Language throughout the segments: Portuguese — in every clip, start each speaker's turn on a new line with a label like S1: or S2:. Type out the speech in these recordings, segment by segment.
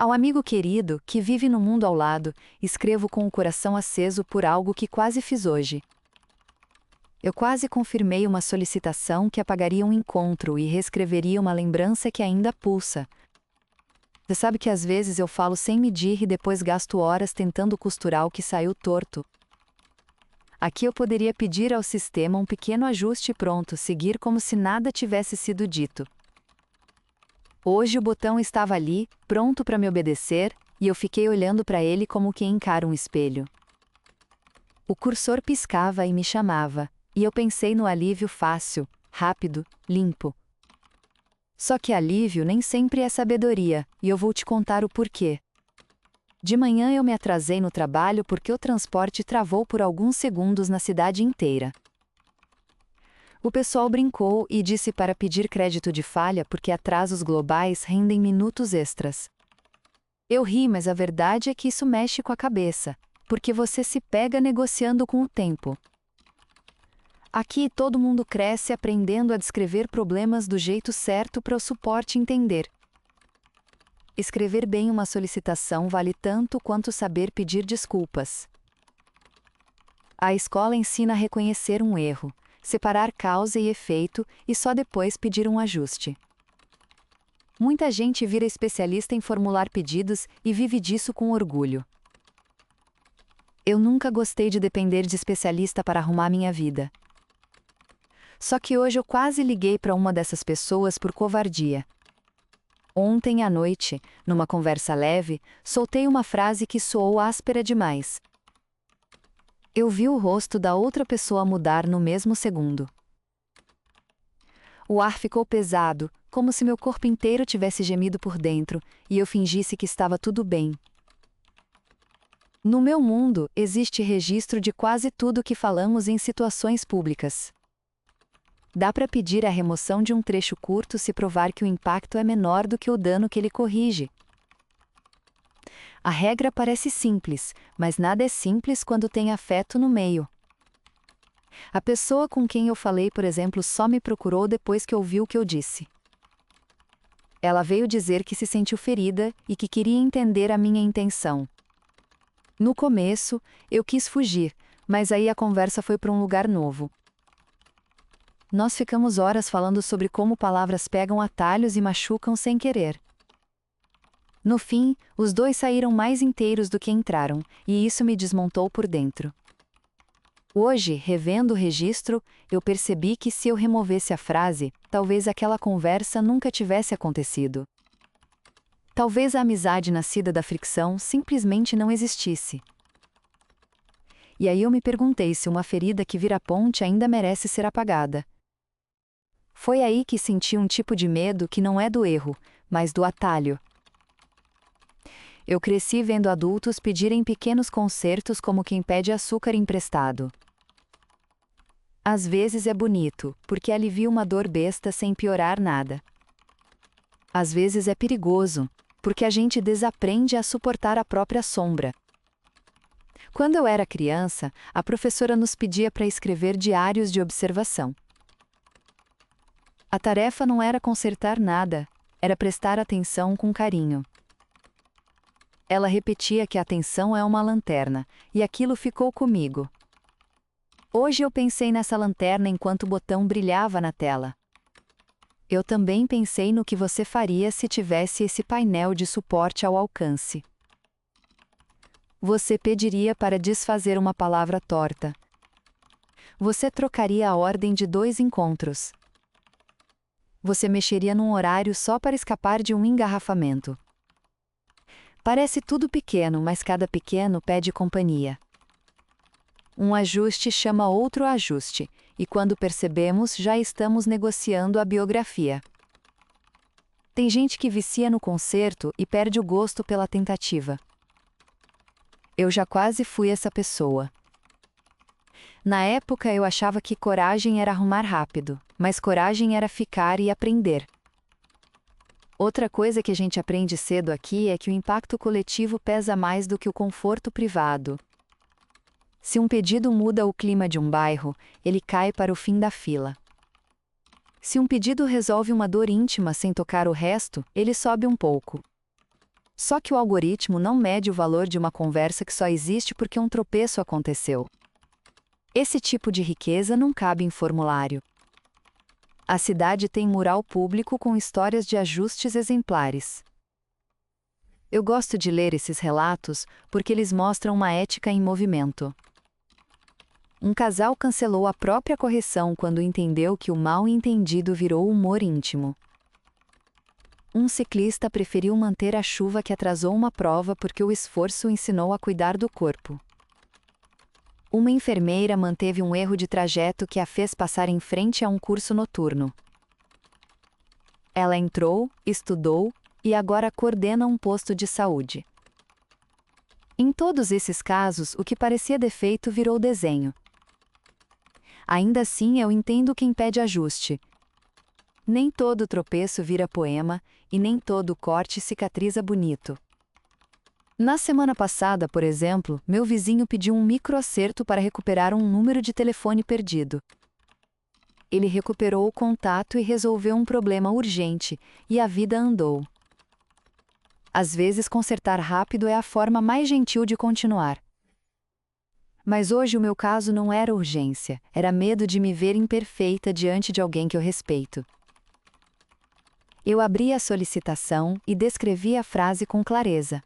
S1: Ao amigo querido, que vive no mundo ao lado, escrevo com o coração aceso por algo que quase fiz hoje. Eu quase confirmei uma solicitação que apagaria um encontro e reescreveria uma lembrança que ainda pulsa. Você sabe que às vezes eu falo sem medir e depois gasto horas tentando costurar o que saiu torto. Aqui eu poderia pedir ao sistema um pequeno ajuste e pronto, seguir como se nada tivesse sido dito. Hoje o botão estava ali, pronto para me obedecer, e eu fiquei olhando para ele como quem encara um espelho. O cursor piscava e me chamava, e eu pensei no alívio fácil, rápido, limpo. Só que alívio nem sempre é sabedoria, e eu vou te contar o porquê. De manhã eu me atrasei no trabalho porque o transporte travou por alguns segundos na cidade inteira. O pessoal brincou e disse para pedir crédito de falha porque atrasos globais rendem minutos extras. Eu ri, mas a verdade é que isso mexe com a cabeça, porque você se pega negociando com o tempo. Aqui todo mundo cresce aprendendo a descrever problemas do jeito certo para o suporte entender. Escrever bem uma solicitação vale tanto quanto saber pedir desculpas. A escola ensina a reconhecer um erro, separar causa e efeito e só depois pedir um ajuste. Muita gente vira especialista em formular pedidos e vive disso com orgulho. Eu nunca gostei de depender de especialista para arrumar minha vida. Só que hoje eu quase liguei para uma dessas pessoas por covardia. Ontem à noite, numa conversa leve, soltei uma frase que soou áspera demais. Eu vi o rosto da outra pessoa mudar no mesmo segundo. O ar ficou pesado, como se meu corpo inteiro tivesse gemido por dentro, e eu fingisse que estava tudo bem. No meu mundo, existe registro de quase tudo que falamos em situações públicas. Dá para pedir a remoção de um trecho curto se provar que o impacto é menor do que o dano que ele corrige. A regra parece simples, mas nada é simples quando tem afeto no meio. A pessoa com quem eu falei, por exemplo, só me procurou depois que ouviu o que eu disse. Ela veio dizer que se sentiu ferida e que queria entender a minha intenção. No começo, eu quis fugir, mas aí a conversa foi para um lugar novo. Nós ficamos horas falando sobre como palavras pegam atalhos e machucam sem querer. No fim, os dois saíram mais inteiros do que entraram, e isso me desmontou por dentro. Hoje, revendo o registro, eu percebi que se eu removesse a frase, talvez aquela conversa nunca tivesse acontecido. Talvez a amizade nascida da fricção simplesmente não existisse. E aí eu me perguntei se uma ferida que vira ponte ainda merece ser apagada. Foi aí que senti um tipo de medo que não é do erro, mas do atalho. Eu cresci vendo adultos pedirem pequenos consertos como quem pede açúcar emprestado. Às vezes é bonito, porque alivia uma dor besta sem piorar nada. Às vezes é perigoso, porque a gente desaprende a suportar a própria sombra. Quando eu era criança, a professora nos pedia para escrever diários de observação. A tarefa não era consertar nada, era prestar atenção com carinho. Ela repetia que a atenção é uma lanterna, e aquilo ficou comigo. Hoje eu pensei nessa lanterna enquanto o botão brilhava na tela. Eu também pensei no que você faria se tivesse esse painel de suporte ao alcance. Você pediria para desfazer uma palavra torta. Você trocaria a ordem de 2 encontros. Você mexeria num horário só para escapar de um engarrafamento. Parece tudo pequeno, mas cada pequeno pede companhia. Um ajuste chama outro ajuste, e quando percebemos, já estamos negociando a biografia. Tem gente que vicia no conserto e perde o gosto pela tentativa. Eu já quase fui essa pessoa. Na época eu achava que coragem era arrumar rápido, mas coragem era ficar e aprender. Outra coisa que a gente aprende cedo aqui é que o impacto coletivo pesa mais do que o conforto privado. Se um pedido muda o clima de um bairro, ele cai para o fim da fila. Se um pedido resolve uma dor íntima sem tocar o resto, ele sobe um pouco. Só que o algoritmo não mede o valor de uma conversa que só existe porque um tropeço aconteceu. Esse tipo de riqueza não cabe em formulário. A cidade tem mural público com histórias de ajustes exemplares. Eu gosto de ler esses relatos porque eles mostram uma ética em movimento. Um casal cancelou a própria correção quando entendeu que o mal-entendido virou humor íntimo. Um ciclista preferiu manter a chuva que atrasou uma prova porque o esforço o ensinou a cuidar do corpo. Uma enfermeira manteve um erro de trajeto que a fez passar em frente a um curso noturno. Ela entrou, estudou e agora coordena um posto de saúde. Em todos esses casos, o que parecia defeito virou desenho. Ainda assim, eu entendo quem pede ajuste. Nem todo tropeço vira poema, e nem todo corte cicatriza bonito. Na semana passada, por exemplo, meu vizinho pediu um microacerto para recuperar um número de telefone perdido. Ele recuperou o contato e resolveu um problema urgente, e a vida andou. Às vezes, consertar rápido é a forma mais gentil de continuar. Mas hoje o meu caso não era urgência, era medo de me ver imperfeita diante de alguém que eu respeito. Eu abri a solicitação e descrevi a frase com clareza.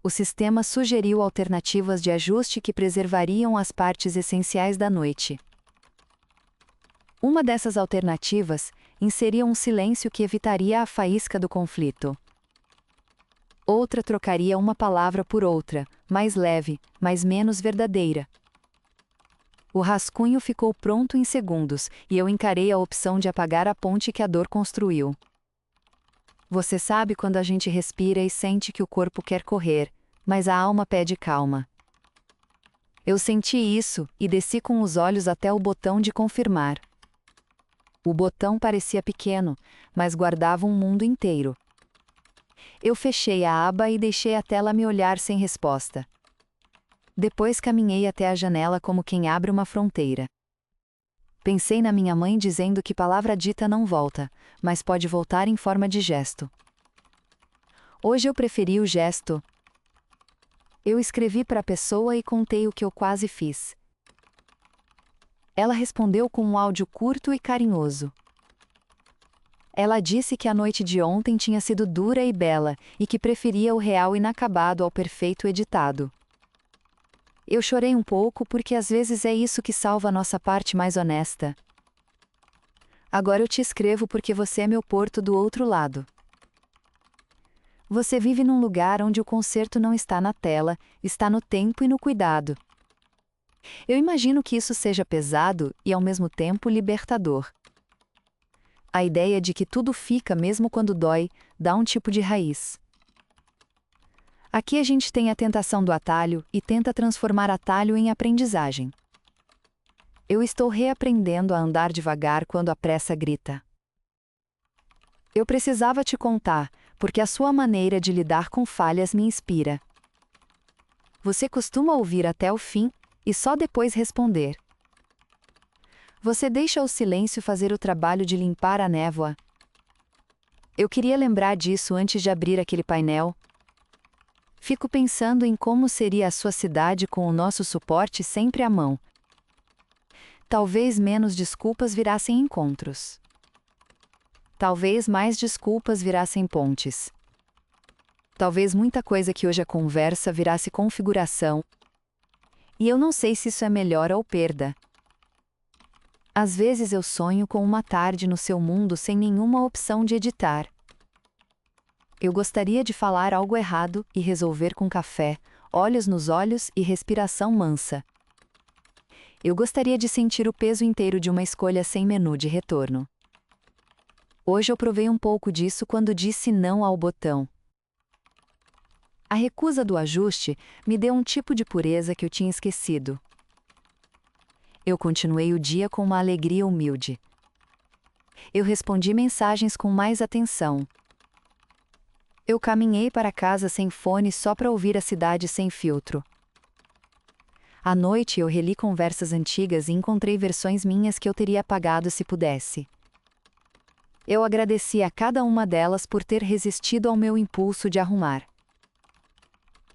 S1: O sistema sugeriu alternativas de ajuste que preservariam as partes essenciais da noite. Uma dessas alternativas inseria um silêncio que evitaria a faísca do conflito. Outra trocaria uma palavra por outra, mais leve, mas menos verdadeira. O rascunho ficou pronto em segundos, e eu encarei a opção de apagar a ponte que a dor construiu. Você sabe quando a gente respira e sente que o corpo quer correr, mas a alma pede calma. Eu senti isso, e desci com os olhos até o botão de confirmar. O botão parecia pequeno, mas guardava um mundo inteiro. Eu fechei a aba e deixei a tela me olhar sem resposta. Depois caminhei até a janela como quem abre uma fronteira. Pensei na minha mãe dizendo que palavra dita não volta, mas pode voltar em forma de gesto. Hoje eu preferi o gesto. Eu escrevi para a pessoa e contei o que eu quase fiz. Ela respondeu com um áudio curto e carinhoso. Ela disse que a noite de ontem tinha sido dura e bela, e que preferia o real inacabado ao perfeito editado. Eu chorei um pouco porque às vezes é isso que salva a nossa parte mais honesta. Agora eu te escrevo porque você é meu porto do outro lado. Você vive num lugar onde o concerto não está na tela, está no tempo e no cuidado. Eu imagino que isso seja pesado e ao mesmo tempo libertador. A ideia de que tudo fica mesmo quando dói, dá um tipo de raiz. Aqui a gente tem a tentação do atalho e tenta transformar atalho em aprendizagem. Eu estou reaprendendo a andar devagar quando a pressa grita. Eu precisava te contar, porque a sua maneira de lidar com falhas me inspira. Você costuma ouvir até o fim e só depois responder. Você deixa o silêncio fazer o trabalho de limpar a névoa. Eu queria lembrar disso antes de abrir aquele painel. Fico pensando em como seria a sua cidade com o nosso suporte sempre à mão. Talvez menos desculpas virassem encontros. Talvez mais desculpas virassem pontes. Talvez muita coisa que hoje é conversa virasse configuração. E eu não sei se isso é melhor ou perda. Às vezes eu sonho com uma tarde no seu mundo sem nenhuma opção de editar. Eu gostaria de falar algo errado e resolver com café, olhos nos olhos e respiração mansa. Eu gostaria de sentir o peso inteiro de uma escolha sem menu de retorno. Hoje eu provei um pouco disso quando disse não ao botão. A recusa do ajuste me deu um tipo de pureza que eu tinha esquecido. Eu continuei o dia com uma alegria humilde. Eu respondi mensagens com mais atenção. Eu caminhei para casa sem fone só para ouvir a cidade sem filtro. À noite eu reli conversas antigas e encontrei versões minhas que eu teria apagado se pudesse. Eu agradeci a cada uma delas por ter resistido ao meu impulso de arrumar.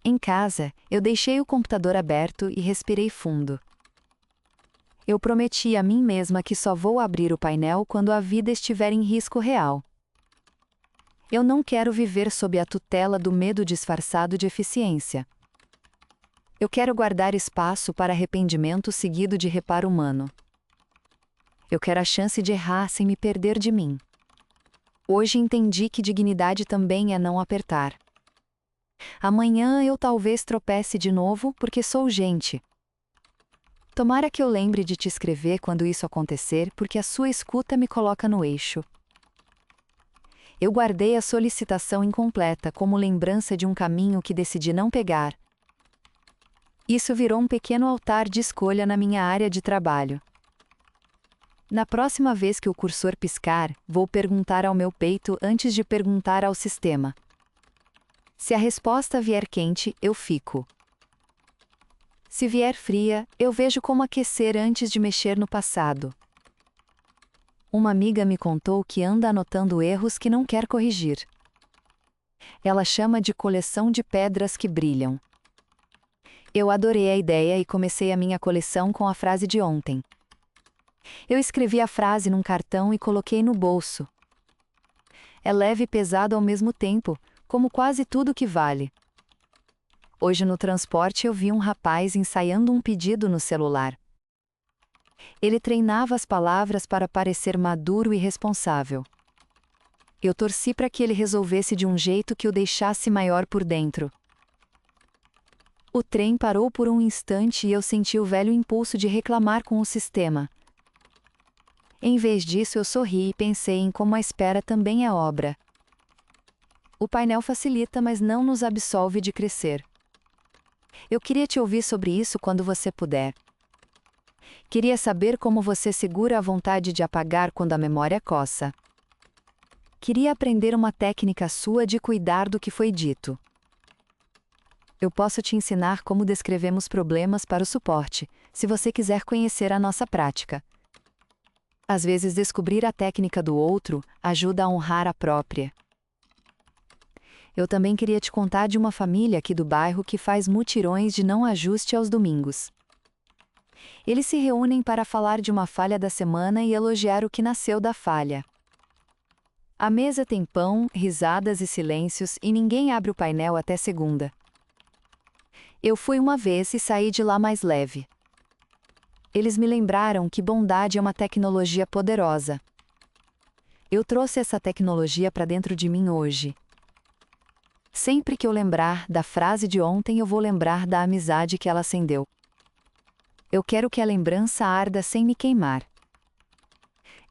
S1: Em casa, eu deixei o computador aberto e respirei fundo. Eu prometi a mim mesma que só vou abrir o painel quando a vida estiver em risco real. Eu não quero viver sob a tutela do medo disfarçado de eficiência. Eu quero guardar espaço para arrependimento seguido de reparo humano. Eu quero a chance de errar sem me perder de mim. Hoje entendi que dignidade também é não apertar. Amanhã eu talvez tropece de novo porque sou gente. Tomara que eu lembre de te escrever quando isso acontecer, porque a sua escuta me coloca no eixo. Eu guardei a solicitação incompleta como lembrança de um caminho que decidi não pegar. Isso virou um pequeno altar de escolha na minha área de trabalho. Na próxima vez que o cursor piscar, vou perguntar ao meu peito antes de perguntar ao sistema. Se a resposta vier quente, eu fico. Se vier fria, eu vejo como aquecer antes de mexer no passado. Uma amiga me contou que anda anotando erros que não quer corrigir. Ela chama de coleção de pedras que brilham. Eu adorei a ideia e comecei a minha coleção com a frase de ontem. Eu escrevi a frase num cartão e coloquei no bolso. É leve e pesado ao mesmo tempo, como quase tudo que vale. Hoje no transporte eu vi um rapaz ensaiando um pedido no celular. Ele treinava as palavras para parecer maduro e responsável. Eu torci para que ele resolvesse de um jeito que o deixasse maior por dentro. O trem parou por um instante e eu senti o velho impulso de reclamar com o sistema. Em vez disso, eu sorri e pensei em como a espera também é obra. O painel facilita, mas não nos absolve de crescer. Eu queria te ouvir sobre isso quando você puder. Queria saber como você segura a vontade de apagar quando a memória coça. Queria aprender uma técnica sua de cuidar do que foi dito. Eu posso te ensinar como descrevemos problemas para o suporte, se você quiser conhecer a nossa prática. Às vezes, descobrir a técnica do outro ajuda a honrar a própria. Eu também queria te contar de uma família aqui do bairro que faz mutirões de não ajuste aos domingos. Eles se reúnem para falar de uma falha da semana e elogiar o que nasceu da falha. A mesa tem pão, risadas e silêncios e ninguém abre o painel até segunda. Eu fui uma vez e saí de lá mais leve. Eles me lembraram que bondade é uma tecnologia poderosa. Eu trouxe essa tecnologia para dentro de mim hoje. Sempre que eu lembrar da frase de ontem, eu vou lembrar da amizade que ela acendeu. Eu quero que a lembrança arda sem me queimar.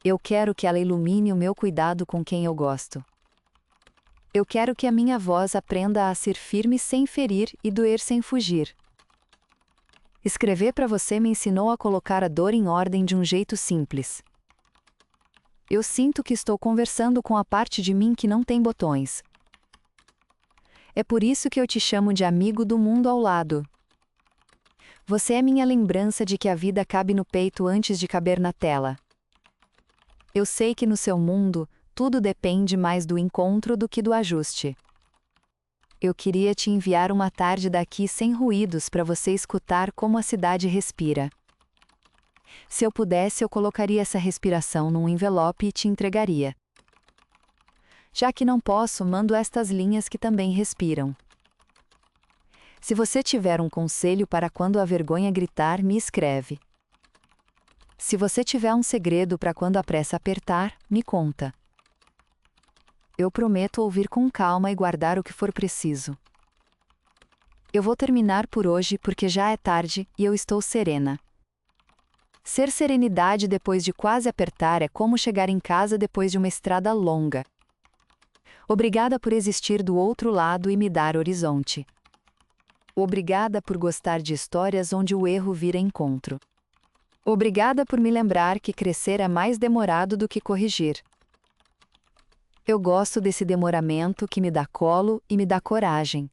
S1: Eu quero que ela ilumine o meu cuidado com quem eu gosto. Eu quero que a minha voz aprenda a ser firme sem ferir e doer sem fugir. Escrever para você me ensinou a colocar a dor em ordem de um jeito simples. Eu sinto que estou conversando com a parte de mim que não tem botões. É por isso que eu te chamo de amigo do mundo ao lado. Você é minha lembrança de que a vida cabe no peito antes de caber na tela. Eu sei que no seu mundo, tudo depende mais do encontro do que do ajuste. Eu queria te enviar uma tarde daqui sem ruídos para você escutar como a cidade respira. Se eu pudesse, eu colocaria essa respiração num envelope e te entregaria. Já que não posso, mando estas linhas que também respiram. Se você tiver um conselho para quando a vergonha gritar, me escreve. Se você tiver um segredo para quando a pressa apertar, me conta. Eu prometo ouvir com calma e guardar o que for preciso. Eu vou terminar por hoje porque já é tarde e eu estou serena. Ser serenidade depois de quase apertar é como chegar em casa depois de uma estrada longa. Obrigada por existir do outro lado e me dar horizonte. Obrigada por gostar de histórias onde o erro vira encontro. Obrigada por me lembrar que crescer é mais demorado do que corrigir. Eu gosto desse demoramento que me dá colo e me dá coragem.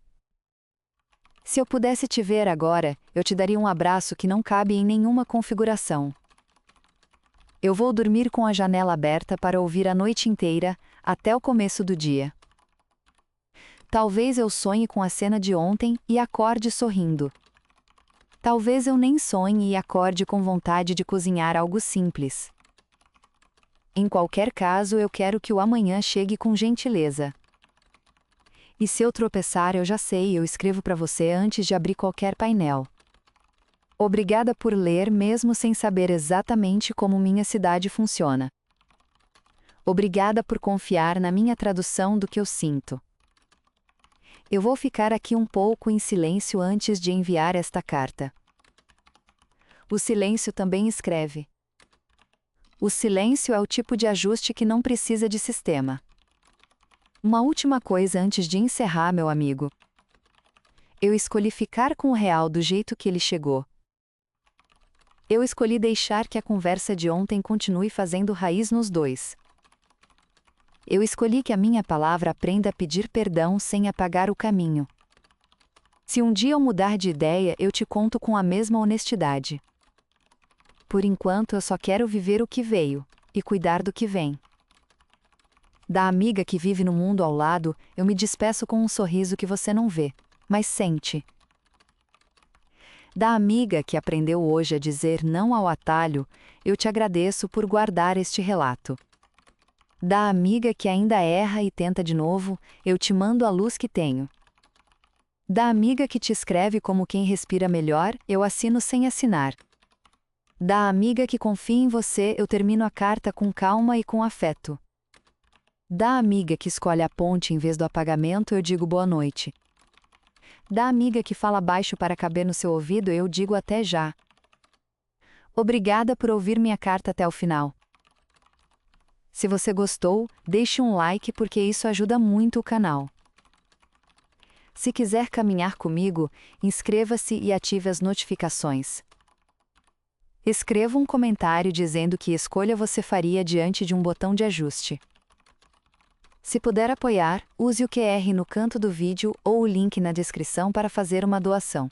S1: Se eu pudesse te ver agora, eu te daria um abraço que não cabe em nenhuma configuração. Eu vou dormir com a janela aberta para ouvir a noite inteira, até o começo do dia. Talvez eu sonhe com a cena de ontem e acorde sorrindo. Talvez eu nem sonhe e acorde com vontade de cozinhar algo simples. Em qualquer caso, eu quero que o amanhã chegue com gentileza. E se eu tropeçar, eu já sei, eu escrevo para você antes de abrir qualquer painel. Obrigada por ler mesmo sem saber exatamente como minha cidade funciona. Obrigada por confiar na minha tradução do que eu sinto. Eu vou ficar aqui um pouco em silêncio antes de enviar esta carta. O silêncio também escreve. O silêncio é o tipo de ajuste que não precisa de sistema. Uma última coisa antes de encerrar, meu amigo. Eu escolhi ficar com o real do jeito que ele chegou. Eu escolhi deixar que a conversa de ontem continue fazendo raiz nos dois. Eu escolhi que a minha palavra aprenda a pedir perdão sem apagar o caminho. Se um dia eu mudar de ideia, eu te conto com a mesma honestidade. Por enquanto, eu só quero viver o que veio e cuidar do que vem. Da amiga que vive no mundo ao lado, eu me despeço com um sorriso que você não vê, mas sente. Da amiga que aprendeu hoje a dizer não ao atalho, eu te agradeço por guardar este relato. Da amiga que ainda erra e tenta de novo, eu te mando a luz que tenho. Da amiga que te escreve como quem respira melhor, eu assino sem assinar. Da amiga que confia em você, eu termino a carta com calma e com afeto. Da amiga que escolhe a ponte em vez do apagamento, eu digo boa noite. Da amiga que fala baixo para caber no seu ouvido, eu digo até já. Obrigada por ouvir minha carta até o final. Se você gostou, deixe um like porque isso ajuda muito o canal. Se quiser caminhar comigo, inscreva-se e ative as notificações. Escreva um comentário dizendo que escolha você faria diante de um botão de ajuste. Se puder apoiar, use o QR no canto do vídeo ou o link na descrição para fazer uma doação.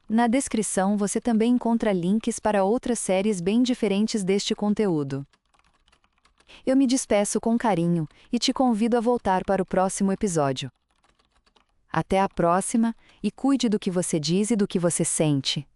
S1: Na descrição você também encontra links para outras séries bem diferentes deste conteúdo. Eu me despeço com carinho e te convido a voltar para o próximo episódio. Até a próxima e cuide do que você diz e do que você sente.